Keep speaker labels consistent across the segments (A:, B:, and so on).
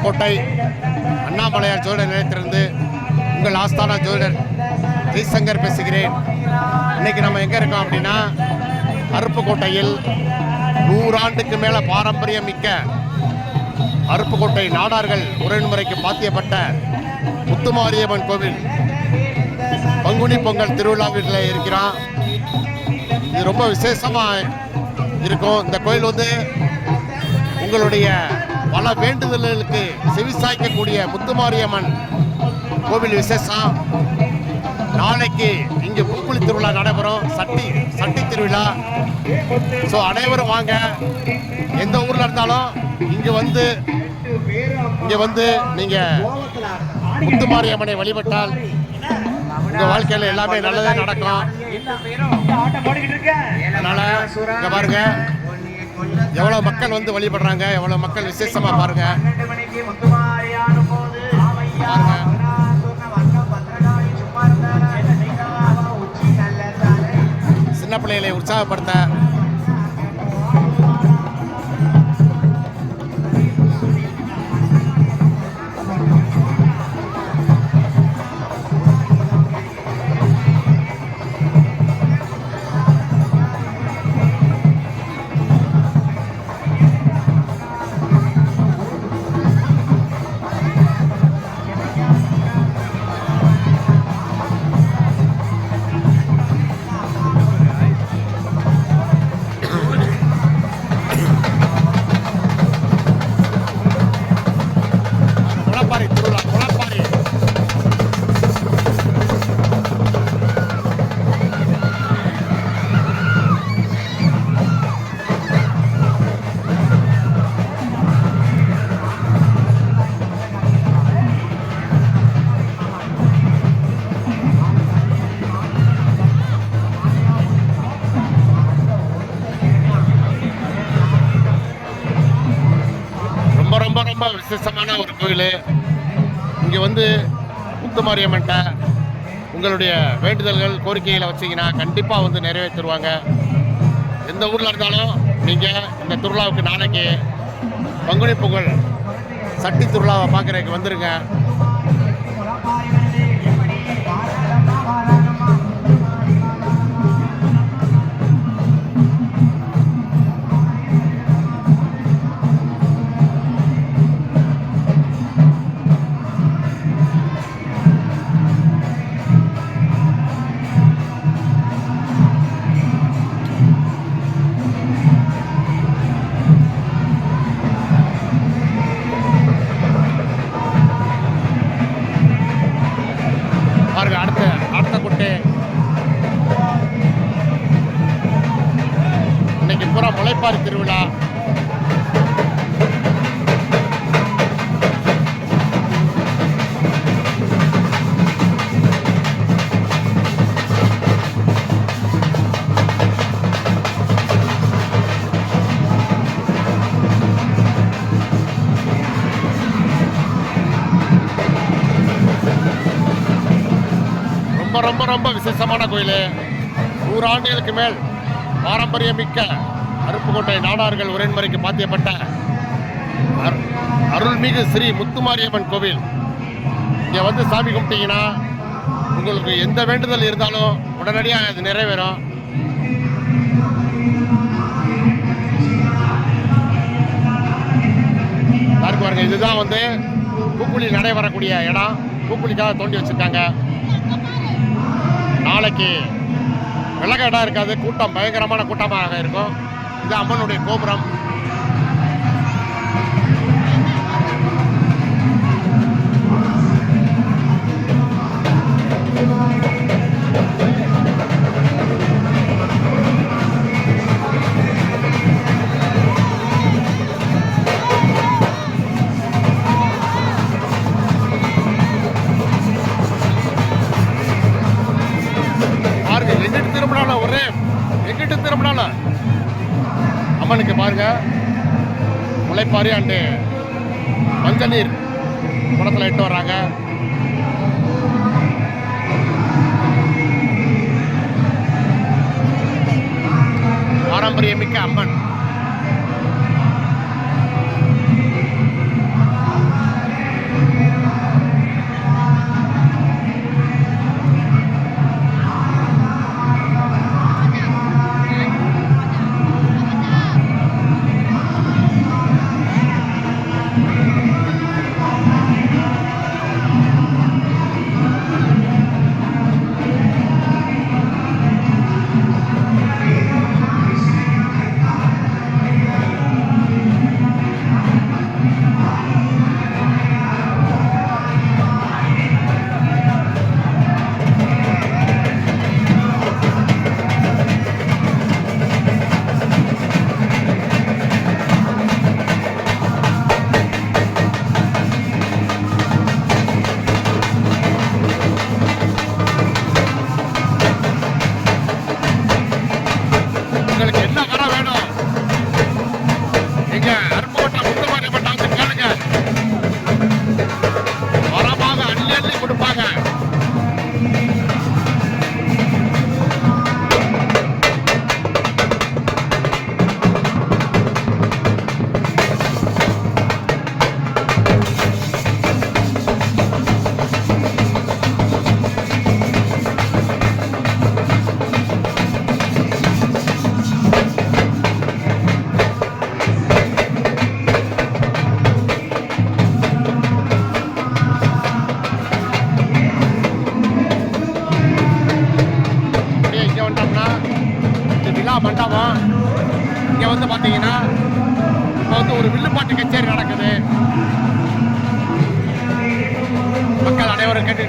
A: அருப்புக்கோட்டை அண்ணாமலையார் ஜோதிடர் நிலையத்திலிருந்து உங்கள் ஆஸ்தான ஜோதிடர் ஜெய்சங்கர் பேசுகிறேன். இன்னைக்கு நம்ம எங்கே இருக்கோம் அப்படின்னா, அருப்புக்கோட்டையில் 100 ஆண்டுக்கு மேலே பாரம்பரியம் மிக்க அருப்புக்கோட்டை நாடார்கள் உறவுமுறைக்கு பாத்தியப்பட்ட முத்துமாரியம்மன் கோவில் பங்குனி பொங்கல் திருவிழாவில் இருக்கிறோம். இது ரொம்ப விசேஷமாக இருக்கும். இந்த கோயில் உங்களுடைய பல வேண்டுதல்களுக்கு செவிசாய்க்கக்கூடிய முத்துமாரியம்மன் கோவில் விசேஷம். நாளைக்கு இங்கே பூக்குழி திருவிழா நடைபெறும், சட்டி திருவிழா. ஸோ அனைவரும் வாங்க. எந்த ஊரில் இருந்தாலும் இங்கே வந்து நீங்கள் முத்துமாரியம்மனை வழிபட்டால் உங்கள் வாழ்க்கையில் எல்லாமே நல்லதே நடக்கும். அதனால் இங்கே பாருங்க, எவ்வளோ மக்கள் வந்து வழிபடுறாங்க, எவ்வளோ மக்கள் விசேஷமாக பாருங்க. சின்ன பிள்ளைகளை உற்சாகப்படுத்த ரொம்ப விசேஷமான ஒரு கோயில். இங்கே முத்துமாரியம்மன்ட்ட உங்களுடைய வேண்டுதல்கள் கோரிக்கைகளை வச்சிங்கன்னா கண்டிப்பாக நிறைவேற்றுருவாங்க. எந்த ஊரில் இருந்தாலும் நீங்கள் இந்த திருவிழாவுக்கு நாளைக்கு பங்குனி பொங்கல் சட்டி திருவிழாவை பார்க்குறதுக்கு வந்துருங்க. இன்னைக்கு பூரா முளைப்பாரி திருவிழா. ரொம்ப விசேஷமான கோயில். 100 ஆண்டுகளுக்கு மேல் பாரம்பரியமிக்க அருப்புக்கோட்டை நாடார்கள் உறவுமுறைக்கு பாத்தியப்பட்ட அருள்மிகு ஸ்ரீ முத்துமாரியம்மன் கோவில். இங்கே சாமி கும்பிட்டீங்கன்னா உங்களுக்கு எந்த வேண்டுதல் இருந்தாலும் உடனடியாக அது நிறைவேறும். பாருங்க, இதுதான் பூக்குழி நடைபெறக்கூடிய இடம். பூக்குழிக்காக தோண்டி வச்சிருக்காங்க. நாளைக்கு விலக இடம் இருக்காது, கூட்டம் பயங்கரமான கூட்டமாக இருக்கும். இது அம்மனுடைய கோபுரம். எங்கிட்டு திரும்பினாலும் அம்மனுக்கு பாருங்க, முளைப்பாரி அண்டு மஞ்சள் நீர் குடத்தில் இட்டு வர்றாங்க. பாரம்பரியமிக்க அம்மன்.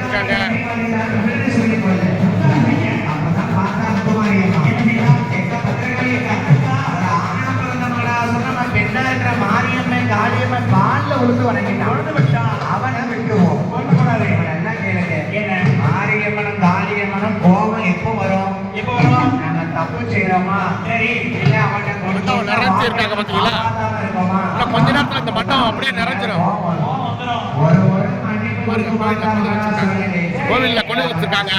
A: இருக்காங்க.
B: மாரியம்மன் காளியம்மன் பால்ல உழுந்து வணங்கிட்டான். அவனை விட்டுருவோம். என்ன கேளுங்க, மாரியம்மனும் காளியம்மனும் கோபம் எப்போ வரும்? நம்ம தப்பு செய்யறோமா? சரி இல்ல அவன்கிட்ட
A: நிறைஞ்சு இருக்காங்க பாத்தீங்களா? இன்னும் கொஞ்ச நேரத்துல இந்த மண்டபம் அப்படியே நிறைஞ்சிடும். கோவில்ல கொண்டு வச்சிருக்காங்க.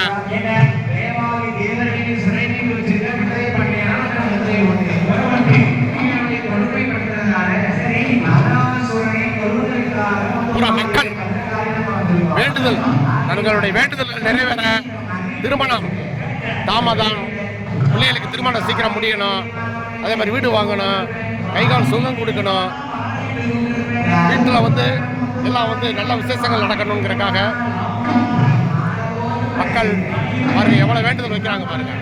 A: மக்கள் வேண்டுதல், தங்களுடைய வேண்டுதல் நிறைவேற திருமணம் தாமதம், பிள்ளைகளுக்கு திருமணம் சீக்கிரம் முடியணும், அதே மாதிரி வீடு வாங்கணும், கைகால் சுகம் கொடுக்கணும், வீட்டில் வந்து எல்லாம் வந்து நல்ல விசேஷங்கள் நடக்கணுங்கிறக்காக மக்கள் பாருங்க எவ்வளோ வேண்டுதல் வைக்கிறாங்க பாருங்க.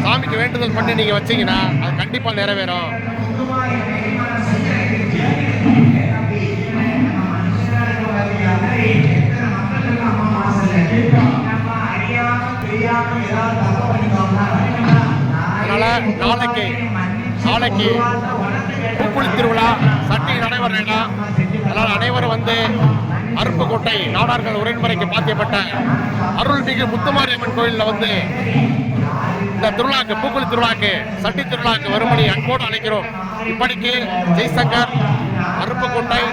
A: சாமிக்கு வேண்டுதல் பண்ணி நீங்கள் வச்சீங்கன்னா அது கண்டிப்பாக நிறைவேறும். அதனால நாளைக்கு பூக்குழி திருவிழா சட்டி நடைபெற வேண்டாம். அதனால் அனைவரும் வந்து அருப்புக்கோட்டை நாடார்கள் உரைமுறைக்கு பாத்தியப்பட்ட அருள்மிகு முத்துமாரியம்மன் கோயிலில் வந்து இந்த திருவிழாக்கு, பூக்குழி திருவிழாக்கு, சட்டி திருவிழாக்கு வரும்படி அன்போடு அழைக்கிறோம். இப்படிக்கு ஜெய்சங்கர், அருப்புக்கோட்டை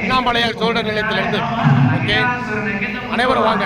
A: அண்ணாமலையார் சோழர் நிலையத்திலிருந்து. ஓகே, அனைவரும் வாங்க.